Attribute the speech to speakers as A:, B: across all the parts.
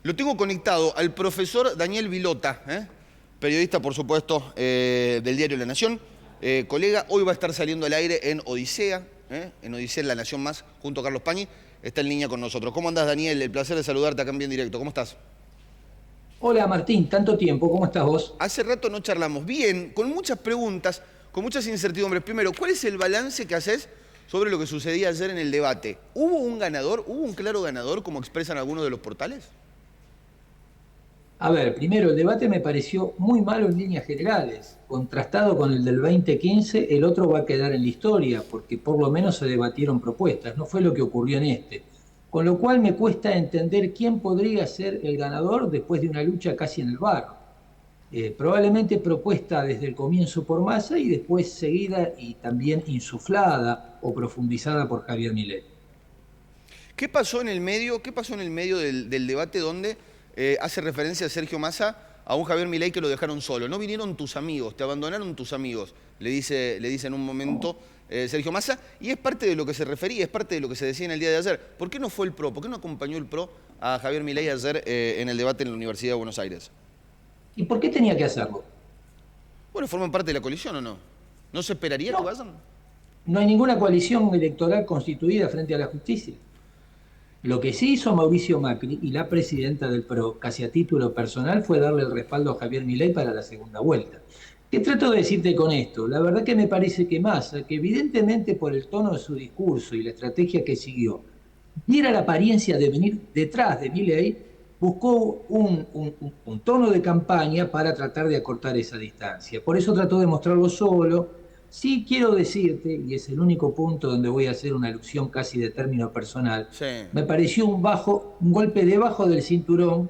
A: Lo tengo conectado al profesor Daniel Vilota, periodista, por supuesto, del diario La Nación. Colega, hoy va a estar saliendo al aire en Odisea, en Odisea, en La Nación Más, junto a Carlos Pañi. Está en línea con nosotros. ¿Cómo andás, Daniel? El placer de saludarte acá en Bien Directo. ¿Cómo estás?
B: Hola Martín, tanto tiempo, ¿cómo estás vos?
A: Hace rato no charlamos. Bien, con muchas preguntas, con muchas incertidumbres. Primero, ¿cuál es el balance que haces sobre lo que sucedía ayer en el debate? ¿Hubo un ganador? ¿Hubo un claro ganador, como expresan algunos de los portales?
B: A ver, primero, el debate me pareció muy malo en líneas generales. Contrastado con el del 2015, el otro va a quedar en la historia, porque por lo menos se debatieron propuestas, no fue lo que ocurrió en este. Con lo cual me cuesta entender quién podría ser el ganador después de una lucha casi en el barro. Probablemente propuesta desde el comienzo por Massa y después seguida y también insuflada o profundizada por Javier Milei.
A: ¿Qué pasó en el medio? ¿Qué pasó en el medio del debate donde hace referencia a Sergio Massa a un Javier Milei que lo dejaron solo? No vinieron tus amigos, te abandonaron tus amigos, le dice en un momento Sergio Massa, y es parte de lo que se refería, es parte de lo que se decía en el día de ayer. ¿Por qué no fue el PRO? ¿Por qué no acompañó el PRO a Javier Milei ayer en el debate en la Universidad de Buenos Aires?
B: ¿Y por qué tenía que hacerlo?
A: Bueno, ¿forman parte de la coalición o no? ¿No se esperaría que
B: No,
A: vayan?
B: no hay ninguna coalición electoral constituida frente a la justicia. Lo que sí hizo Mauricio Macri y la presidenta del PRO, casi a título personal, fue darle el respaldo a Javier Milei para la segunda vuelta. ¿Qué trato de decirte con esto? La verdad que me parece que Massa, que evidentemente por el tono de su discurso y la estrategia que siguió, diera la apariencia de venir detrás de Milei, buscó un tono de campaña para tratar de acortar esa distancia. Por eso trató de mostrarlo solo. Sí quiero decirte, y es el único punto donde voy a hacer una alusión casi de término personal,
A: Sí.
B: me pareció un golpe debajo del cinturón,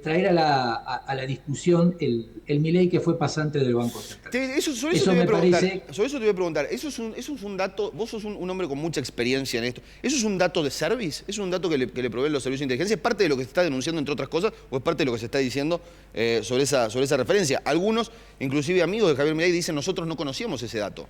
B: traer a la discusión el Milei que fue pasante del Banco Central.
A: Sobre eso te
B: Eso
A: voy a
B: me
A: preguntar,
B: parece.
A: eso es un dato, vos sos un hombre con mucha experiencia en esto, ¿eso es un dato de service? ¿Es un dato que le proveen los servicios de inteligencia? ¿Es parte de lo que se está denunciando, entre otras cosas, o es parte de lo que se está diciendo sobre esa referencia? Algunos, inclusive amigos de Javier Milei, dicen nosotros no conocíamos ese dato.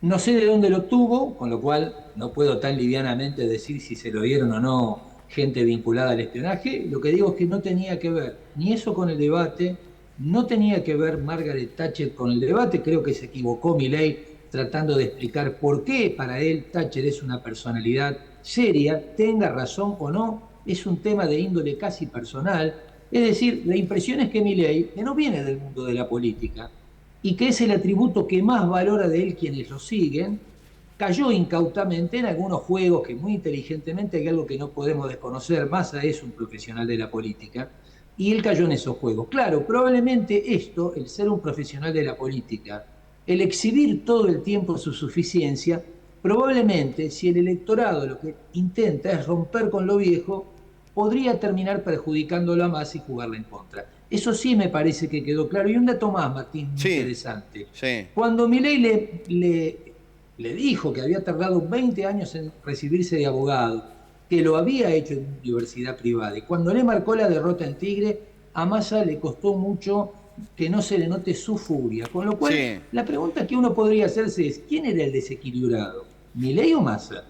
B: No sé de dónde lo obtuvo, con lo cual no puedo tan livianamente decir si se lo dieron o no gente vinculada al espionaje. Lo que digo es que no tenía que ver ni eso con el debate, no tenía que ver Margaret Thatcher con el debate. Creo que se equivocó Milei tratando de explicar por qué para él Thatcher es una personalidad seria, tenga razón o no, es un tema de índole casi personal. Es decir, la impresión es que Milei, que no viene del mundo de la política, y que es el atributo que más valora de él quienes lo siguen, cayó incautamente en algunos juegos que muy inteligentemente, hay algo que no podemos desconocer, Massa es un profesional de la política, y él cayó en esos juegos. Claro, probablemente esto, el ser un profesional de la política, el exhibir todo el tiempo su suficiencia, probablemente si el electorado lo que intenta es romper con lo viejo, podría terminar perjudicándolo a más y jugarle en contra. Eso sí me parece que quedó claro. Y un dato más, Martín, muy
A: Sí,
B: interesante.
A: sí.
B: Cuando Milei le dijo que había tardado 20 años en recibirse de abogado, que lo había hecho en una universidad privada, y cuando le marcó la derrota en Tigre, a Massa le costó mucho que no se le note su furia. Con lo cual,
A: Sí.
B: la pregunta que uno podría hacerse es, ¿quién era el desequilibrado? ¿Milei o Massa?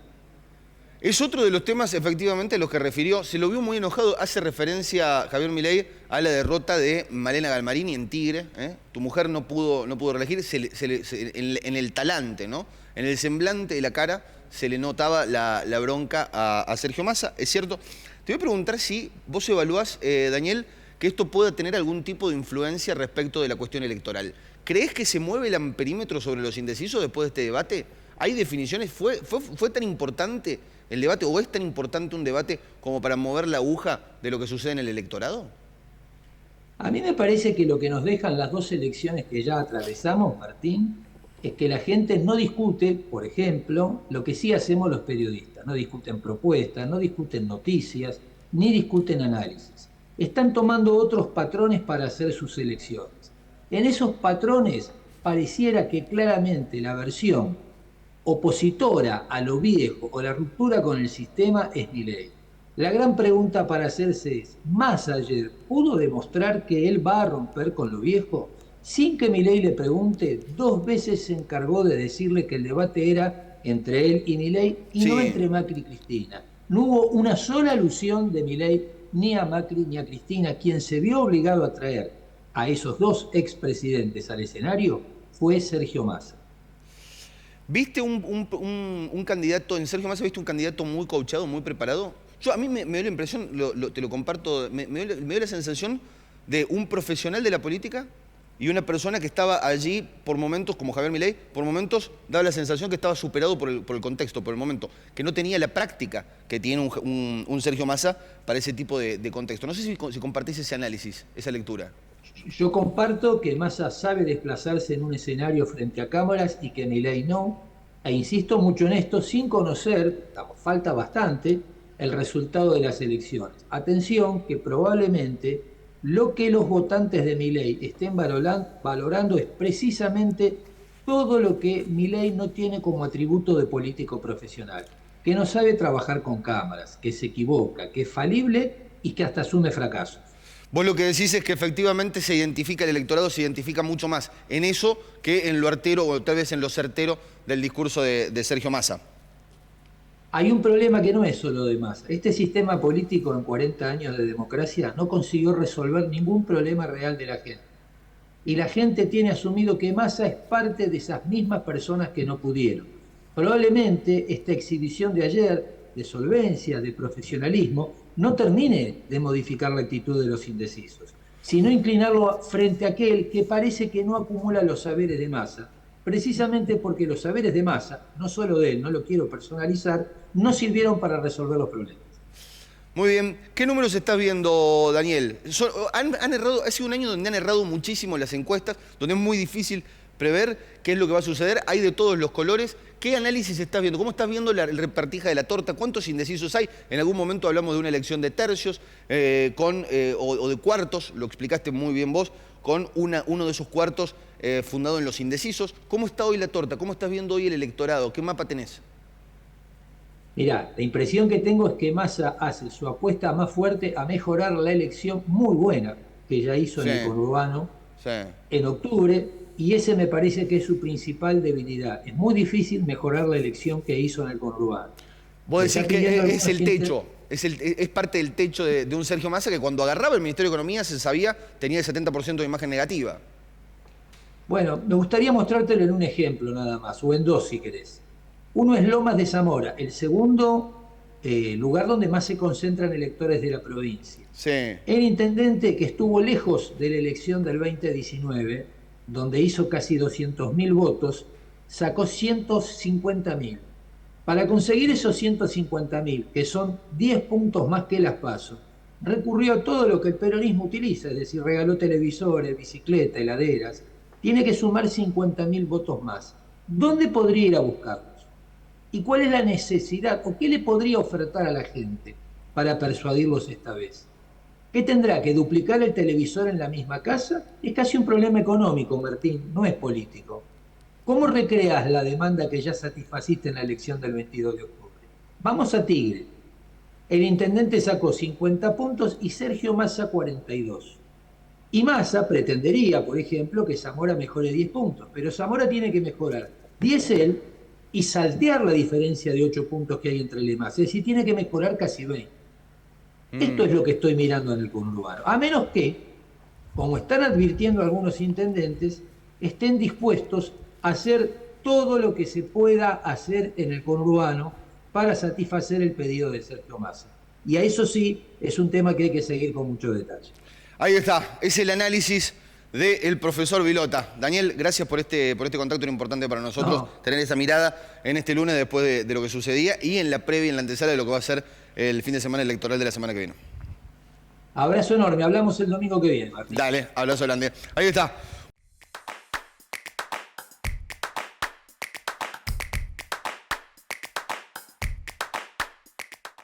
A: Es otro de los temas, efectivamente, a los que refirió. Se lo vio muy enojado. Hace referencia Javier Milei a la derrota de Malena Galmarini en Tigre. Tu mujer no pudo reelegir. En el talante, ¿no? En el semblante de la cara se le notaba la bronca a Sergio Massa. Es cierto. Te voy a preguntar si vos evaluás, Daniel, que esto pueda tener algún tipo de influencia respecto de la cuestión electoral. ¿Creés que se mueve el amperímetro sobre los indecisos después de este debate? ¿Hay definiciones? ¿Fue tan importante el debate o es tan importante un debate como para mover la aguja de lo que sucede en el electorado?
B: A mí me parece que lo que nos dejan las dos elecciones que ya atravesamos, Martín, es que la gente no discute, por ejemplo, lo que sí hacemos los periodistas. No discuten propuestas, no discuten noticias, ni discuten análisis. Están tomando otros patrones para hacer sus elecciones. En esos patrones pareciera que claramente la versión opositora a lo viejo o la ruptura con el sistema es Milei. La gran pregunta para hacerse es, ¿Massa ayer pudo demostrar que él va a romper con lo viejo? Sin que Milei le pregunte, dos veces se encargó de decirle que el debate era entre él y Milei y no
A: Sí.
B: entre Macri y Cristina. No hubo una sola alusión de Milei ni a Macri ni a Cristina. Quien se vio obligado a traer a esos dos expresidentes al escenario fue Sergio Massa.
A: ¿Viste un candidato, en Sergio Massa, viste un candidato muy coachado, muy preparado? A mí me dio la impresión, te lo comparto, me dio la sensación de un profesional de la política y una persona que estaba allí por momentos, como Javier Milei, por momentos daba la sensación que estaba superado por el contexto, por el momento, que no tenía la práctica que tiene un Sergio Massa para ese tipo de contexto. No sé si compartís ese análisis, esa lectura.
B: Yo comparto que Massa sabe desplazarse en un escenario frente a cámaras y que Milei no, e insisto mucho en esto, sin conocer, falta bastante, el resultado de las elecciones. Atención, que probablemente lo que los votantes de Milei estén valorando es precisamente todo lo que Milei no tiene como atributo de político profesional, que no sabe trabajar con cámaras, que se equivoca, que es falible y que hasta asume fracasos.
A: Vos lo que decís es que efectivamente se identifica, el electorado se identifica mucho más en eso que en lo artero o tal vez en lo certero del discurso de Sergio Massa.
B: Hay un problema que no es solo de Massa. Este sistema político en 40 años de democracia no consiguió resolver ningún problema real de la gente. Y la gente tiene asumido que Massa es parte de esas mismas personas que no pudieron. Probablemente esta exhibición de ayer, de solvencia, de profesionalismo, no termine de modificar la actitud de los indecisos, sino inclinarlo frente a aquel que parece que no acumula los saberes de Massa, precisamente porque los saberes de Massa, no solo de él, no lo quiero personalizar, no sirvieron para resolver los problemas.
A: Muy bien. ¿Qué números estás viendo, Daniel? Han errado, ha sido un año donde han errado muchísimo las encuestas, donde es muy difícil prever qué es lo que va a suceder. Hay de todos los colores. ¿Qué análisis estás viendo? ¿Cómo estás viendo el repartija de la torta? ¿Cuántos indecisos hay? En algún momento hablamos de una elección de tercios o de cuartos, lo explicaste muy bien vos, con uno de esos cuartos fundado en los indecisos. ¿Cómo está hoy la torta? ¿Cómo estás viendo hoy el electorado? ¿Qué mapa tenés?
B: Mirá, la impresión que tengo es que Massa hace su apuesta más fuerte a mejorar la elección muy buena que ya hizo en el conurbano en octubre, y ese me parece que es su principal debilidad. Es muy difícil mejorar la elección que hizo en el conurbano.
A: Vos decís que es el techo, es parte del techo de un Sergio Massa que cuando agarraba el Ministerio de Economía se sabía tenía el 70% de imagen negativa.
B: Bueno, me gustaría mostrártelo en un ejemplo nada más, o en dos si querés. Uno es Lomas de Zamora, el segundo lugar donde más se concentran electores de la provincia.
A: Sí.
B: El intendente que estuvo lejos de la elección del 2019, donde hizo casi 200.000 votos, sacó 150.000. Para conseguir esos 150.000, que son 10 puntos más que las PASO, recurrió a todo lo que el peronismo utiliza, es decir, regaló televisores, bicicletas, heladeras. Tiene que sumar 50.000 votos más. ¿Dónde podría ir a buscarlos? ¿Y cuál es la necesidad o qué le podría ofertar a la gente para persuadirlos esta vez? ¿Qué tendrá que duplicar el televisor en la misma casa? Es casi un problema económico, Martín, no es político. ¿Cómo recreas la demanda que ya satisfaciste en la elección del 22 de octubre? Vamos a Tigre. El intendente sacó 50 puntos y Sergio Massa 42. Y Massa pretendería, por ejemplo, que Zamora mejore 10 puntos, pero Zamora tiene que mejorar 10 él y saltear la diferencia de 8 puntos que hay entre él y Massa. Es decir, tiene que mejorar casi 20. Esto es lo que estoy mirando en el conurbano. A menos que, como están advirtiendo algunos intendentes, estén dispuestos a hacer todo lo que se pueda hacer en el conurbano para satisfacer el pedido de Sergio Massa. Y a eso sí, es un tema que hay que seguir con mucho detalle.
A: Ahí está, es el análisis del profesor Vilota. Daniel, gracias por este contacto tan importante para nosotros, tener esa mirada en este lunes después de lo que sucedía y en la previa, en la antesala de lo que va a ser el fin de semana electoral de la semana que viene.
B: Abrazo enorme, hablamos el domingo que viene, Martín.
A: Dale, abrazo grande. Ahí está.